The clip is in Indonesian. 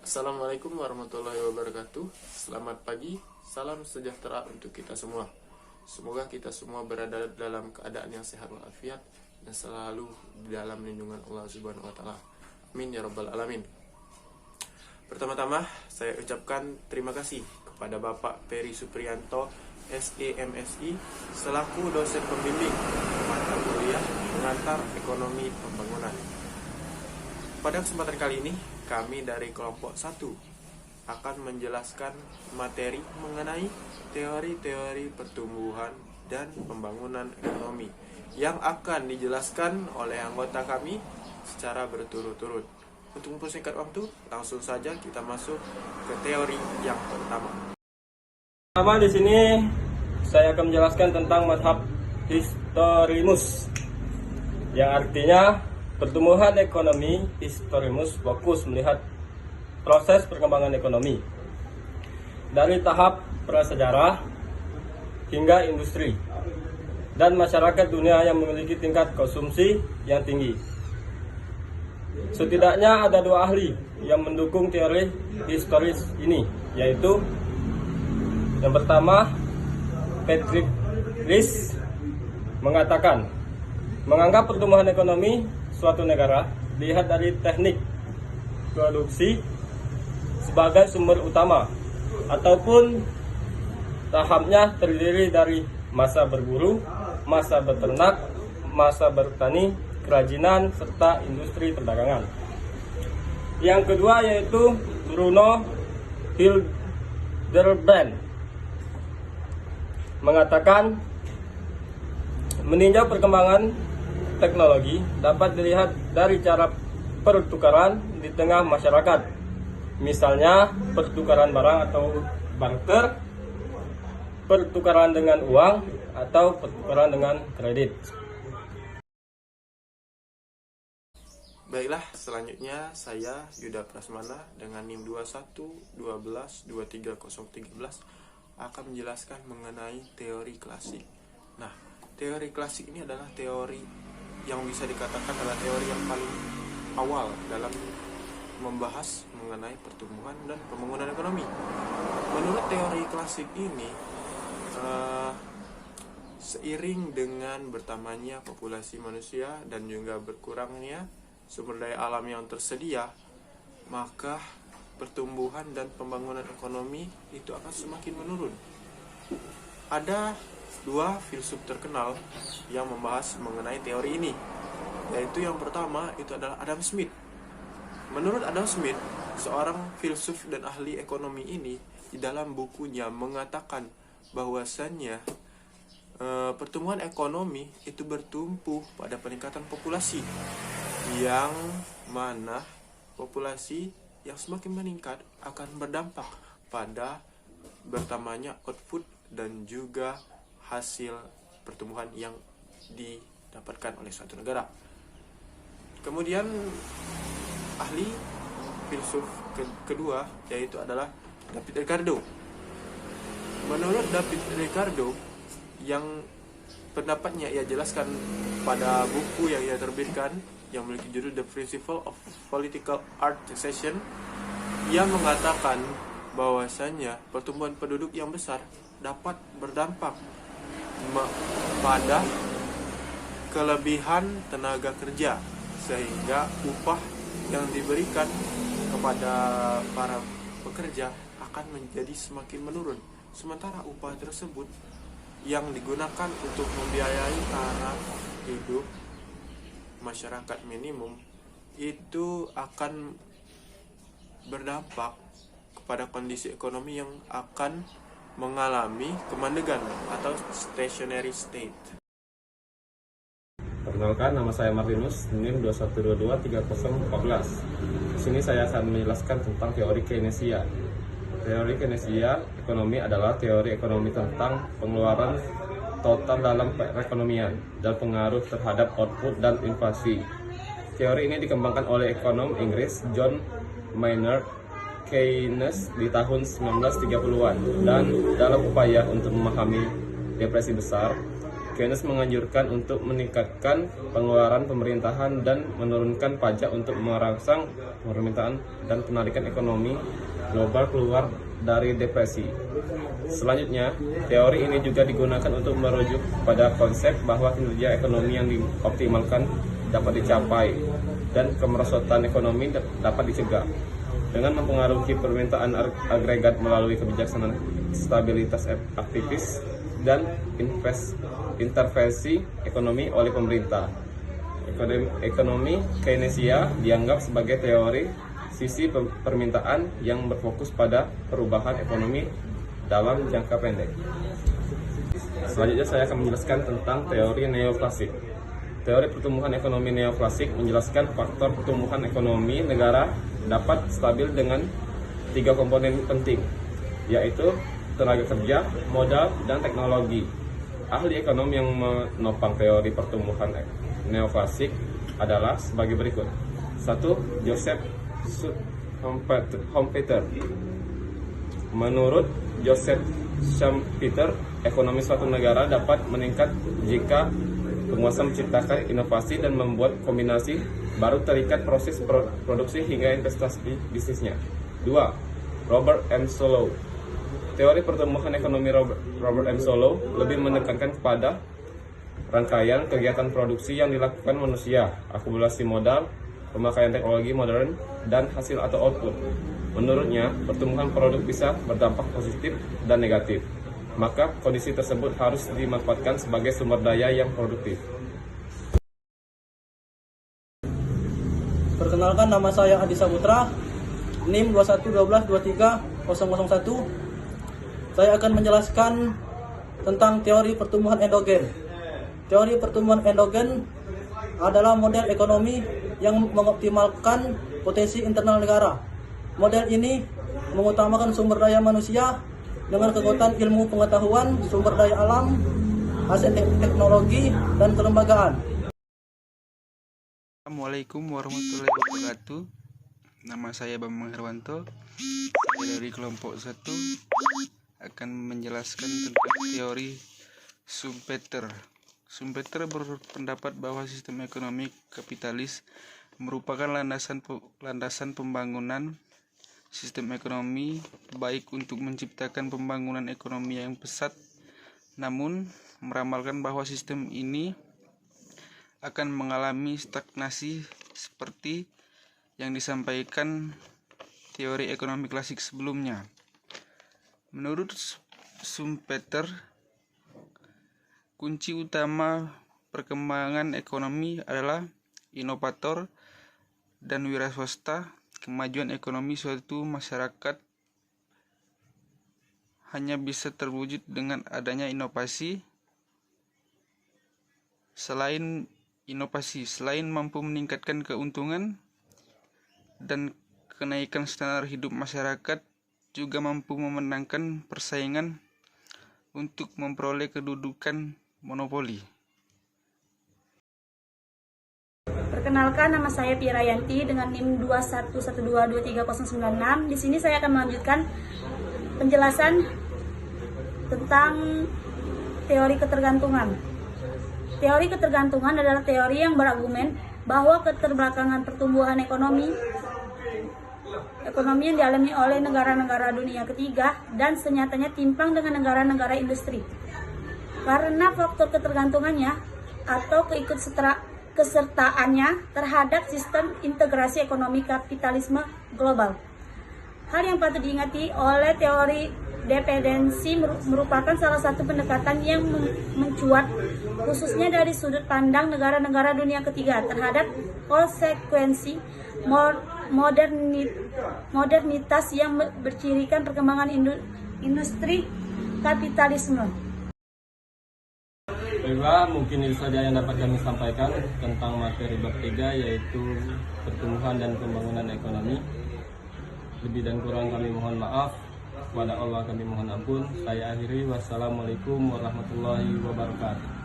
Assalamualaikum warahmatullahi wabarakatuh. Selamat pagi, salam sejahtera untuk kita semua. Semoga kita semua berada dalam keadaan yang sehat walafiat dan selalu di dalam lindungan Allah Subhanahu wa taala. Amin ya rabbal alamin. Pertama-tama saya ucapkan terima kasih kepada Bapak Peri Supriyanto, SEMSI, selaku dosen pembimbing mata kuliah pengantar ekonomi pembangunan. Pada kesempatan kali ini, kami dari kelompok 1 akan menjelaskan materi mengenai teori-teori pertumbuhan dan pembangunan ekonomi yang akan dijelaskan oleh anggota kami secara berturut-turut. Untuk mempersingkat waktu, langsung saja kita masuk ke teori yang pertama. Pertama di sini saya akan menjelaskan tentang mazhab historimus, yang artinya pertumbuhan ekonomi. Historimus fokus melihat proses perkembangan ekonomi dari tahap prasejarah hingga industri dan masyarakat dunia yang memiliki tingkat konsumsi yang tinggi. Setidaknya ada 2 ahli yang mendukung teori historis ini, yaitu yang pertama, Patrick Rees mengatakan menganggap pertumbuhan ekonomi suatu negara dilihat dari teknik produksi sebagai sumber utama, ataupun tahapnya terdiri dari masa berburu, masa beternak, masa bertani, kerajinan, serta industri perdagangan. Yang kedua yaitu Bruno Hildebrand mengatakan meninjau perkembangan teknologi dapat dilihat dari cara pertukaran di tengah masyarakat, misalnya pertukaran barang atau barter, pertukaran dengan uang, atau pertukaran dengan kredit. Baiklah, selanjutnya saya Yuda Prasmana dengan NIM 2112123013 akan menjelaskan mengenai teori klasik. Nah, teori klasik ini adalah teori yang bisa dikatakan adalah teori yang paling awal dalam membahas mengenai pertumbuhan dan pembangunan ekonomi. Menurut teori klasik ini, seiring dengan bertambahnya populasi manusia dan juga berkurangnya sumber daya alam yang tersedia, maka pertumbuhan dan pembangunan ekonomi itu akan semakin menurun. Ada 2 filsuf terkenal yang membahas mengenai teori ini, yaitu yang pertama itu adalah Adam Smith. Menurut Adam Smith, seorang filsuf dan ahli ekonomi ini di dalam bukunya mengatakan bahwasannya pertumbuhan ekonomi itu bertumpu pada peningkatan populasi, yang mana populasi yang semakin meningkat akan berdampak pada bertambahnya output dan juga hasil pertumbuhan yang didapatkan oleh suatu negara. Kemudian ahli filsuf kedua yaitu adalah David Ricardo. Menurut David Ricardo, yang pendapatnya ia jelaskan pada buku yang ia terbitkan yang memiliki judul The Principle of Political Art Taxation, ia mengatakan bahwasannya pertumbuhan penduduk yang besar dapat berdampak pada kelebihan tenaga kerja, sehingga upah yang diberikan kepada para pekerja akan menjadi semakin menurun, sementara upah tersebut yang digunakan untuk membiayai taraf hidup masyarakat minimum itu akan berdampak kepada kondisi ekonomi yang akan mengalami kemandegan atau stationary state. Perkenalkan, nama saya Martinus, NIM 21223014. Di sini saya akan menjelaskan tentang teori Keynesian. Teori Keynesian ekonomi adalah teori ekonomi tentang pengeluaran total dalam perekonomian dan pengaruh terhadap output dan inflasi. Teori ini dikembangkan oleh ekonom Inggris John Maynard Keynes di tahun 1930-an, dan dalam upaya untuk memahami depresi besar Keynes menganjurkan untuk meningkatkan pengeluaran pemerintahan dan menurunkan pajak untuk merangsang permintaan dan penarikan ekonomi global keluar dari depresi. Selanjutnya, teori ini juga digunakan untuk merujuk pada konsep bahwa kinerja ekonomi yang dioptimalkan dapat dicapai dan kemerosotan ekonomi dapat dicegah dengan mempengaruhi permintaan agregat melalui kebijaksanaan stabilitas aktivis dan intervensi ekonomi oleh pemerintah. Ekonomi Keynesian dianggap sebagai teori sisi permintaan yang berfokus pada perubahan ekonomi dalam jangka pendek. Selanjutnya saya akan menjelaskan tentang teori neoklasik. Teori pertumbuhan ekonomi neoklasik menjelaskan faktor pertumbuhan ekonomi negara dapat stabil dengan 3 komponen penting, yaitu tenaga kerja, modal, dan teknologi. Ahli ekonomi yang menopang teori pertumbuhan neoklasik adalah sebagai berikut. 1. Joseph Schumpeter. Menurut Joseph Schumpeter, ekonomi suatu negara dapat meningkat jika penguasa menciptakan inovasi dan membuat kombinasi baru terikat proses produksi hingga investasi bisnisnya. 2. Robert M. Solow. Teori pertumbuhan ekonomi Robert M. Solow lebih menekankan kepada rangkaian kegiatan produksi yang dilakukan manusia, akumulasi modal, pemakaian teknologi modern, dan hasil atau output. Menurutnya, pertumbuhan produk bisa berdampak positif dan negatif. Maka kondisi tersebut harus dimanfaatkan sebagai sumber daya yang produktif. Perkenalkan, nama saya Adi Saputra, NIM 211223001. Saya akan menjelaskan tentang teori pertumbuhan endogen. Teori pertumbuhan endogen adalah model ekonomi yang mengoptimalkan potensi internal negara. Model ini mengutamakan sumber daya manusia dengan kekuatan ilmu pengetahuan, sumber daya alam, hasil teknologi, dan kelembagaan. Assalamualaikum warahmatullahi wabarakatuh. Nama saya Bambang Herwanto. Saya dari kelompok 1 akan menjelaskan tentang teori Schumpeter. Schumpeter berpendapat bahwa sistem ekonomi kapitalis merupakan landasan pembangunan sistem ekonomi baik untuk menciptakan pembangunan ekonomi yang pesat, namun meramalkan bahwa sistem ini akan mengalami stagnasi seperti yang disampaikan teori ekonomi klasik sebelumnya. Menurut Schumpeter, kunci utama perkembangan ekonomi adalah inovator dan wira swasta. Kemajuan ekonomi suatu masyarakat hanya bisa terwujud dengan adanya inovasi. Selain mampu meningkatkan keuntungan dan kenaikan standar hidup masyarakat, juga mampu memenangkan persaingan untuk memperoleh kedudukan monopoli. Perkenalkan, nama saya Pirayanti dengan NIM 211223096. Di sini saya akan melanjutkan penjelasan tentang teori ketergantungan. Teori ketergantungan adalah teori yang berargumen bahwa keterbelakangan pertumbuhan ekonomi yang dialami oleh negara-negara dunia ketiga dan senyatanya timpang dengan negara-negara industri. Karena faktor ketergantungannya atau kesertaannya terhadap sistem integrasi ekonomi kapitalisme global. Hal yang patut diingati oleh teori dependensi merupakan salah satu pendekatan yang mencuat khususnya dari sudut pandang negara-negara dunia ketiga terhadap konsekuensi modernitas yang bercirikan perkembangan industri kapitalisme. Baiklah, mungkin itu saja yang dapat kami sampaikan tentang materi bab 3, yaitu pertumbuhan dan pembangunan ekonomi. Lebih dan kurang kami mohon maaf. Kepada Allah kami mohon ampun. Saya akhiri. Wassalamualaikum warahmatullahi wabarakatuh.